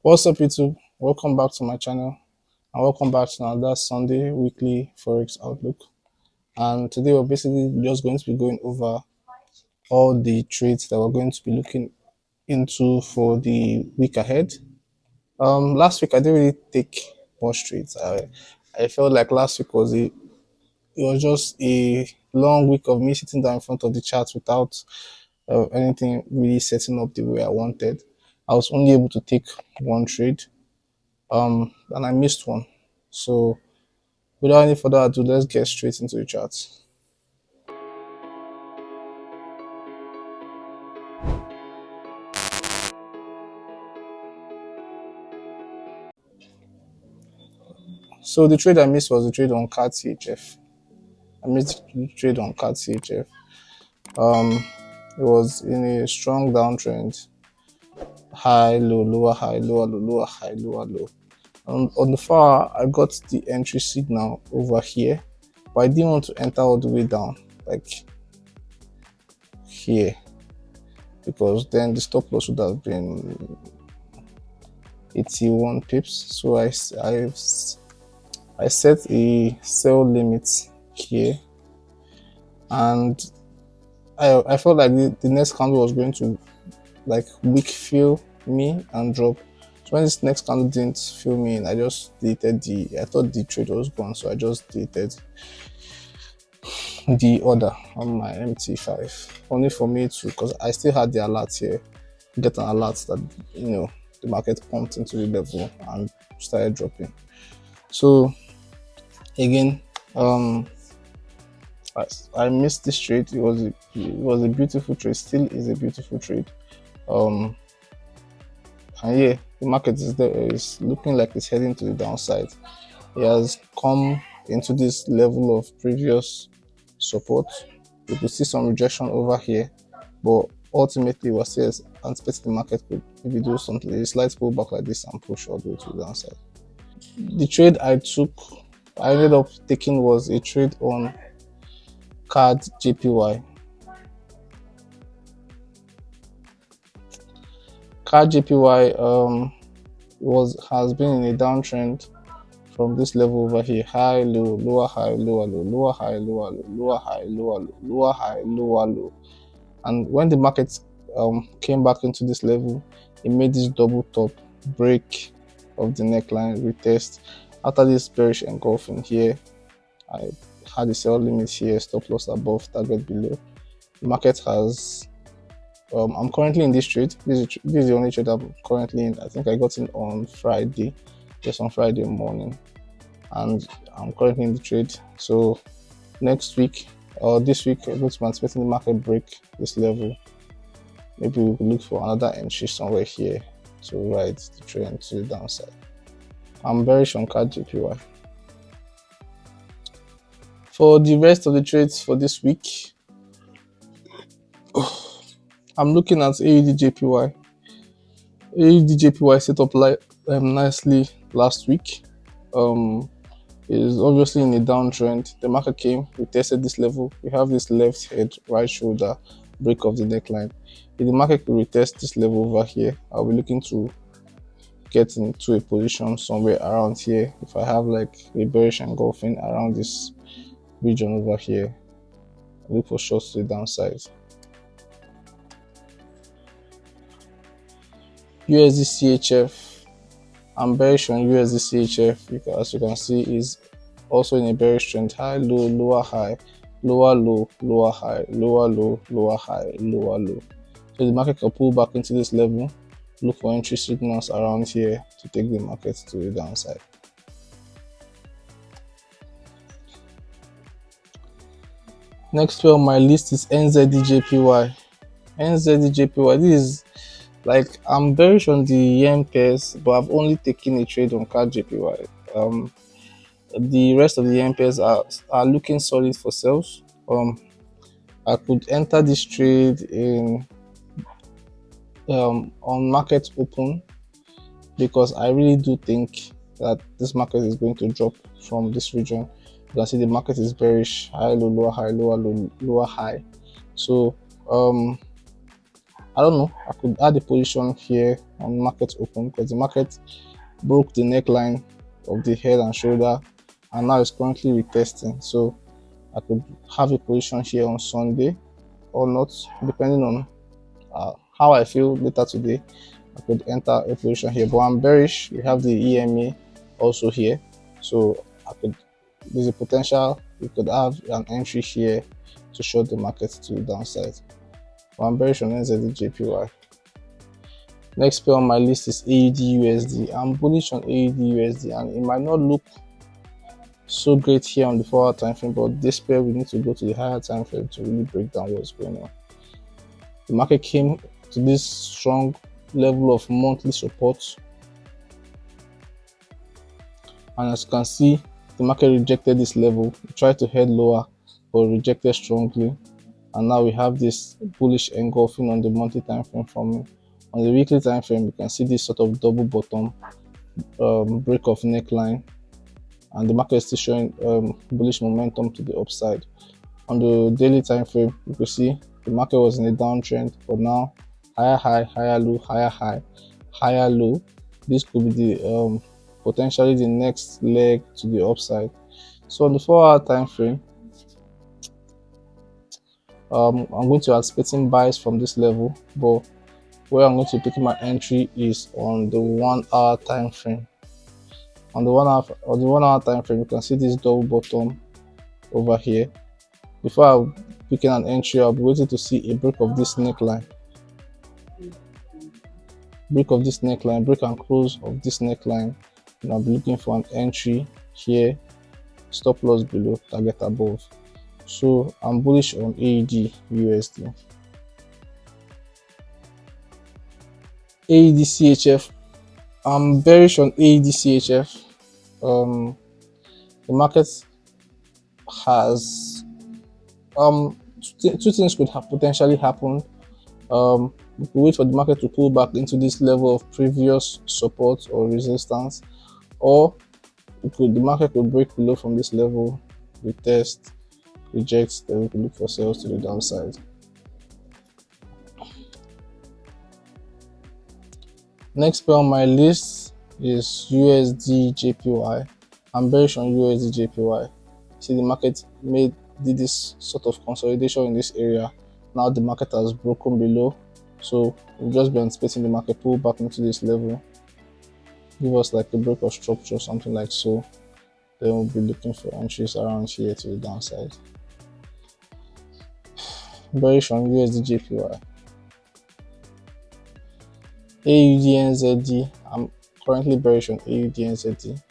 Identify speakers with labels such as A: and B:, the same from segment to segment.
A: What's up, YouTube? Welcome back to my channel and welcome back to another Sunday weekly Forex Outlook. And today we're basically just going to be going over all the trades that we're going to be looking into for the week ahead. Last week I didn't really take much trades. I felt like last week was just a long week of me sitting down in front of the chart without anything really setting up the way I wanted. I was only able to take one trade and I missed one. So without any further ado, let's get straight into the charts. So the trade I missed was the trade on CAD CHF. I missed the trade on CAD CHF. It was in a strong downtrend. High, low, lower, high, lower, low, lower, high, lower, low. On the far, I got the entry signal over here, but I didn't want to enter all the way down, like here, because then the stop loss would have been 81 pips. So I set a sell limit here, and I felt like the next candle was going to like weak fill me and drop. So when this next candle didn't fill me in, I just deleted I thought the trade was gone, so I just deleted the order on my MT5, only for me to, because I still had the alert here, get an alert that the market pumped into the level and started dropping. So again, I missed this trade. It was a beautiful trade, still is a beautiful trade. And yeah, the market is looking like it's heading to the downside. It has come into this level of previous support. You could see some rejection over here, but ultimately we're still anticipating the market could maybe do something, a slight pullback like this and push all the way to the downside. The trade I ended up taking was a trade on CAD JPY. CAD JPY has been in a downtrend from this level over here: high, low, lower, high, lower, low, lower, high, lower, low, lower, high, lower, low, lower, high, lower, low. And when the market came back into this level, it made this double top break of the neckline retest. After this bearish engulfing here, I had a sell limit here, stop loss above, target below. The market has I'm currently in this trade. This is the only trade I'm currently in. I think I got in on Friday, just on Friday morning, and I'm currently in the trade. So next week or this week, I'm expecting the market break this level. Maybe we could look for another entry somewhere here to ride the trend to the downside. I'm bearish on CAD JPY. For the rest of the trades for this week, I'm looking at AUD JPY. AUD JPY set up nicely last week. It is obviously in a downtrend. The market came, we tested this level. We have this left head, right shoulder, break of the neckline. If the market could retest this level over here, I'll be looking to get into a position somewhere around here. If I have like a bearish engulfing around this region over here, I'll look for shorts to the downside. USD CHF. I'm bearish on USD CHF because, as you can see, is also in a bearish trend: high, low, lower, high, lower, low, lower, high, lower, low, lower, high, lower, low. So the market can pull back into this level, look for entry signals around here to take the market to the downside. Next on my list is NZD-JPY. NZD-JPY, this is like, I'm bearish on the yen pairs, but I've only taken a trade on CAD JPY. The rest of the yen pairs are looking solid for sales. I could enter this trade in on market open, because I really do think that this market is going to drop from this region. You can see the market is bearish: high, low, lower, high, lower, low, lower, high. So I don't know, I could add a position here on market open because the market broke the neckline of the head and shoulder and now it's currently retesting. So I could have a position here on Sunday or not, depending on how I feel later today. I could enter a position here, but I'm bearish. We have the EMA also here, so there's a potential we could have an entry here to short the market to the downside. But I'm bearish on NZD-JPY. Next pair on my list is AUD-USD. I'm bullish on AUD-USD, and it might not look so great here on the 4-hour time frame, but this pair we need to go to the higher time frame to really break down what's going on. The market came to this strong level of monthly support, and as you can see, the market rejected this level. It tried to head lower but rejected strongly, and now we have this bullish engulfing on the monthly time frame from me. On the weekly time frame, you can see this sort of double bottom break of neckline, and the market is still showing bullish momentum to the upside. On the daily time frame, you can see the market was in a downtrend, but now higher high, higher low, higher high, higher low. This could be the potentially the next leg to the upside. So on the 4-hour time frame, I'm going to anticipating buys from this level, but where I'm going to be picking my entry is on the 1-hour time frame. On the 1-hour time frame, you can see this double bottom over here. Before I'm picking an entry, I'll be waiting to see a break of this neckline. Break and close of this neckline, and I'll be looking for an entry here, stop loss below, target above. So I'm bullish on AUD-USD. AUD-CHF, I'm bearish on AUD-CHF. The market has two things could have potentially happened. We could wait for the market to pull back into this level of previous support or resistance, or the market could break below from this level, retest, reject, then we could look for sales to the downside. Next pair on my list is USD-JPY. I'm bearish on USD-JPY. See, the market did this sort of consolidation in this area. Now the market has broken below, so we'll just be anticipating the market pull back into this level, give us like a break of structure, something like so. Then we'll be looking for entries around here to the downside. Bearish on USD-JPY. AUD-NZD, I'm currently bearish on AUD-NZD.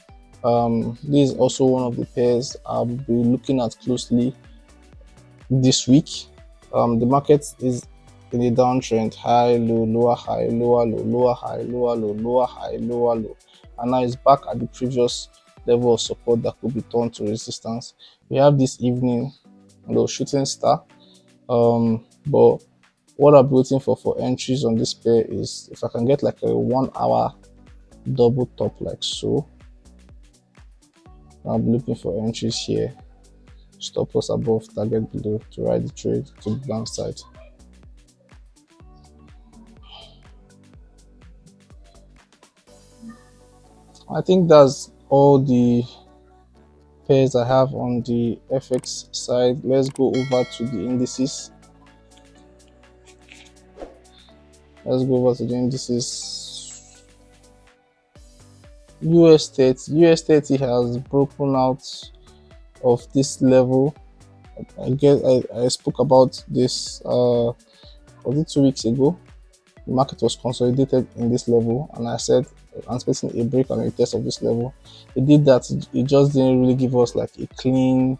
A: This is also one of the pairs I'll be looking at closely this week. The market is in a downtrend, high, low, lower, high, lower, low, lower, high, lower, low, lower, high, lower, low, and now it's back at the previous level of support that could be turned to resistance. We have this evening shooting star, but what I'm waiting for entries on this pair is if I can get like a 1-hour double top like so. I'll be looking for entries here, stop loss above, target below to ride the trade to the downside. I think that's all the pairs I have on the FX side. Let's go over to the indices. US 30 has broken out of this level. I spoke about this was it 2 weeks ago. The market was consolidated in this level, and I said I'm expecting a break and a test of this level. It did that. It just didn't really give us like a clean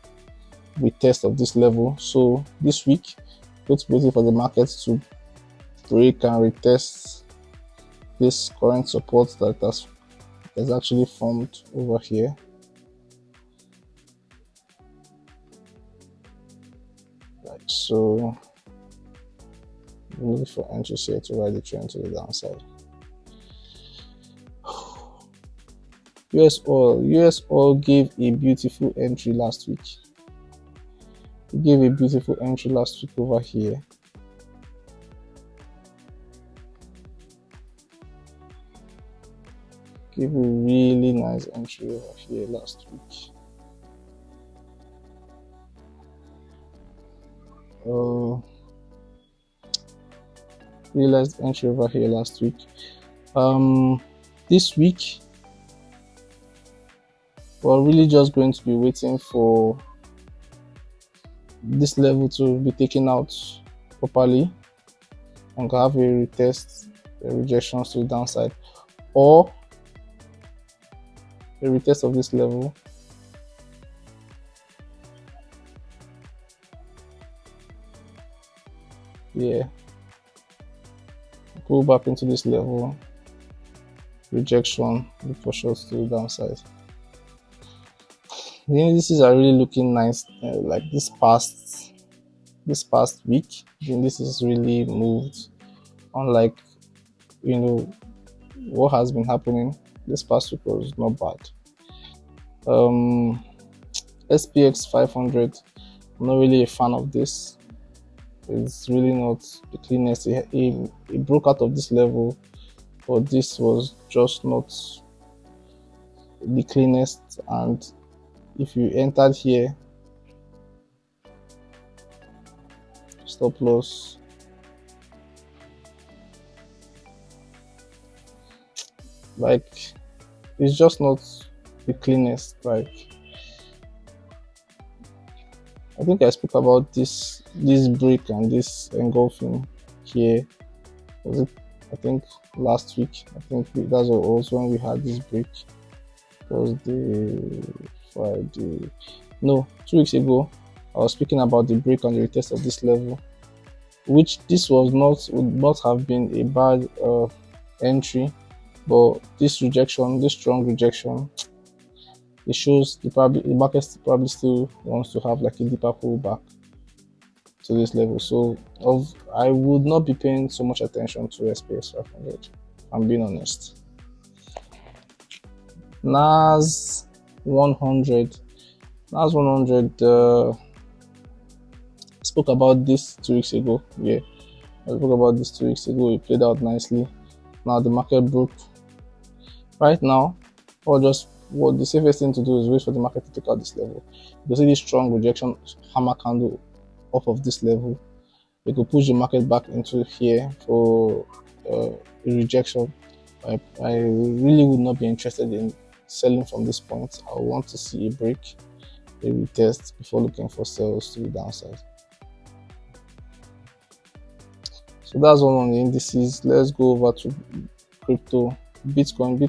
A: retest of this level. So this week, it's waiting for the market to break and retest this current support that has actually formed over here. Right, so I'm looking for entries here to ride the trend to the downside. US oil gave a beautiful entry last week. It gave a beautiful entry last week over here. Give a really nice entry over here last week. Realized entry over here last week. This week we're really just going to be waiting for this level to be taken out properly and have a retest, a rejections to the downside, or a retest of this level. Yeah, pull back into this level, rejection, look for shorts to the downside. The indices are really looking nice. Like this past week, the indices really moved. Unlike what has been happening this past week was not bad. SPX 500. I'm not really a fan of this. It's really not the cleanest. It broke out of this level, but this was just not the cleanest. And if you entered here, stop loss, like it's just not the cleanest. Like I think I spoke about this break and this engulfing here. Was it? I think last week. I think that's also when we had this break. Thursday, Friday. No, 2 weeks ago. I was speaking about the break and the retest of this level, which this would not have been a bad entry, but this rejection, this strong rejection, it shows the market probably still wants to have like a deeper pullback to this level. So I would not be paying so much attention to SPX 500. I'm being honest. NAS 100. NAS 100. Spoke about this 2 weeks ago. Yeah, I spoke about this 2 weeks ago. It played out nicely. Now the market broke. Right now, what the safest thing to do is wait for the market to take out this level. You see this strong rejection hammer candle off of this level. You could push the market back into here for a rejection. I really would not be interested in selling from this point. I want to see a break, a retest before looking for sales to the downside. So that's all on the indices. Let's go over to crypto. Bitcoin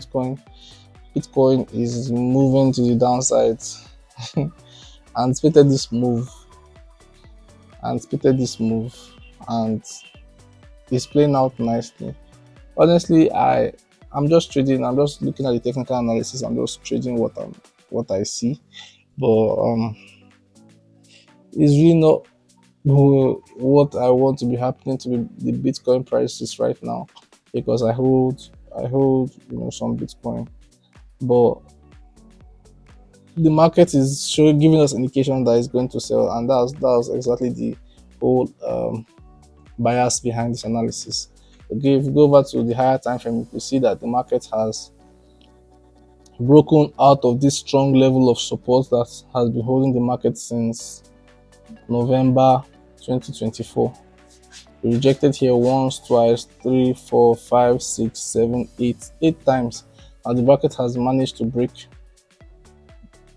A: is moving to the downside. Anticipated this move and it's playing out nicely. Honestly, I'm just trading. I'm just looking at the technical analysis. I'm just trading what I see, but it's really not what I want to be happening to the Bitcoin prices right now, because I hold some Bitcoin, but the market is giving us indication that it's going to sell, and that was exactly the whole bias behind this analysis. Okay, if you go over to the higher time frame, you can see that the market has broken out of this strong level of support that has been holding the market since November 2024. We rejected here once, twice, 3, 4, 5, 6, 7, 8 times, and the market has managed to break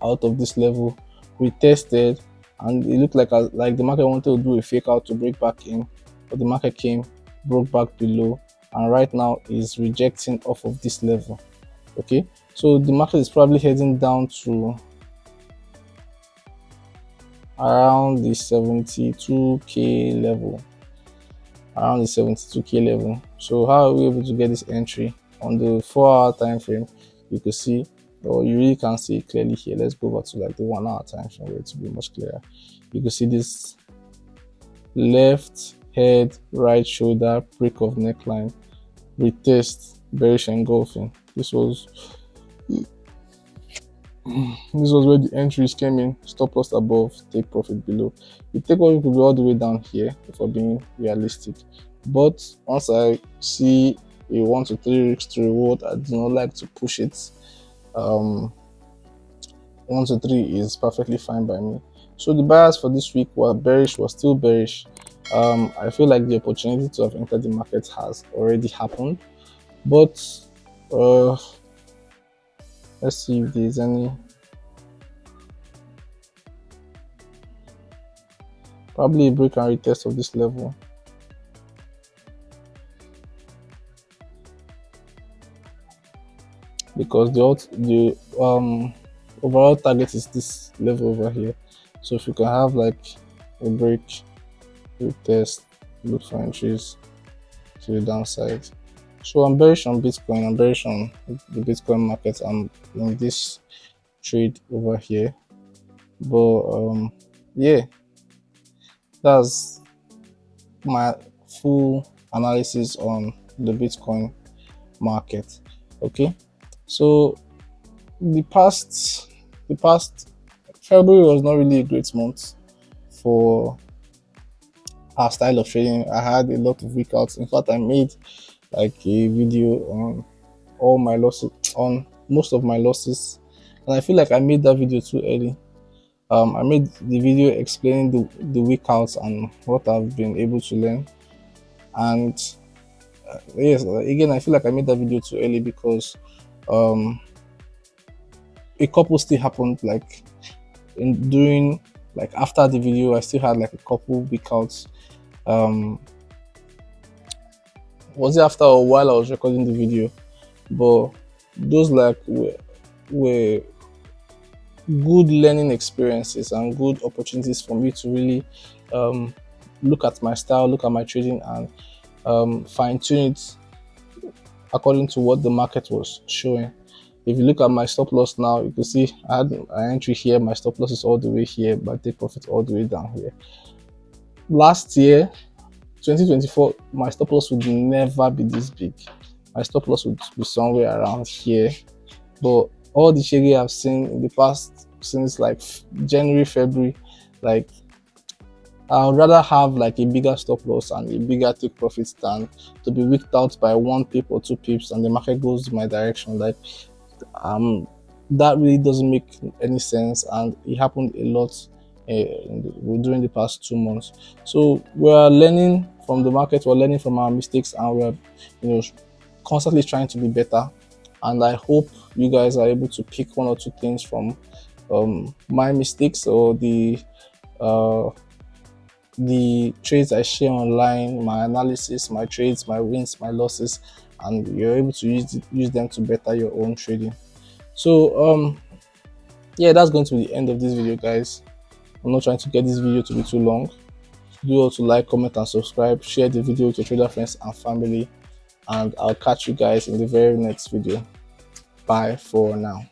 A: out of this level. We tested, and it looked like the market wanted to do a fake out to break back in, but the market came, broke back below, and right now is rejecting off of this level. Okay, so the market is probably heading down to around the 72k level. So how are we able to get this entry? On the 4-hour time frame, you can see, or you really can't see it clearly here. Let's go over to like the 1-hour time frame where it will be much clearer. You can see this left head, right shoulder, break of neckline, retest, bearish engulfing. This was where the entries came in. Stop loss above, take profit below. You take what you could be all the way down here, if we're being realistic. But once I see a 1 to 3 risk to reward. I do not like to push it. 1 to 3 is perfectly fine by me. So the buyers for this week were bearish, were still bearish. I feel like the opportunity to have entered the market has already happened, but let's see if there's any. Probably a break and retest of this level. Because the overall target is this level over here. So if you can have like a break, retest, look for entries to the downside. So I'm bearish on Bitcoin. I'm bearish on the Bitcoin market. I'm in this trade over here. But yeah, that's my full analysis on the Bitcoin market. Okay, so the past February was not really a great month for our style of trading. I had a lot of weakouts. In fact, I made like a video on all my losses, on most of my losses, and I feel like I made that video too early. I made the video explaining the weakouts and what I've been able to learn. And yes, again, I feel like I made that video too early because um, a couple still happened like during, like after the video. I still had like a couple weekouts. Was it after or while I was recording the video? But those like were good learning experiences and good opportunities for me to really look at my style, look at my trading, and fine tune it according to what the market was showing. If you look at my stop loss now, you can see I had an entry here, my stop loss is all the way here, but take profit all the way down here. Last year, 2024, my stop loss would never be this big. My stop loss would be somewhere around here. But all the shaggy I've seen in the past, since like January, February, like I would rather have like a bigger stop loss and a bigger take profit than to be wicked out by 1 pip or 2 pips and the market goes my direction. Like that really doesn't make any sense, and it happened a lot during the past 2 months. So we're learning from the market, we're learning from our mistakes, and we're constantly trying to be better. And I hope you guys are able to pick 1 or 2 things from my mistakes or the trades I share online, my analysis, my trades, my wins, my losses, and you're able to use them to better your own trading. So yeah, that's going to be the end of this video, guys. I'm not trying to get this video to be too long. Do also like, comment, and subscribe. Share the video with your trader friends and family, and I'll catch you guys in the very next video. Bye for now.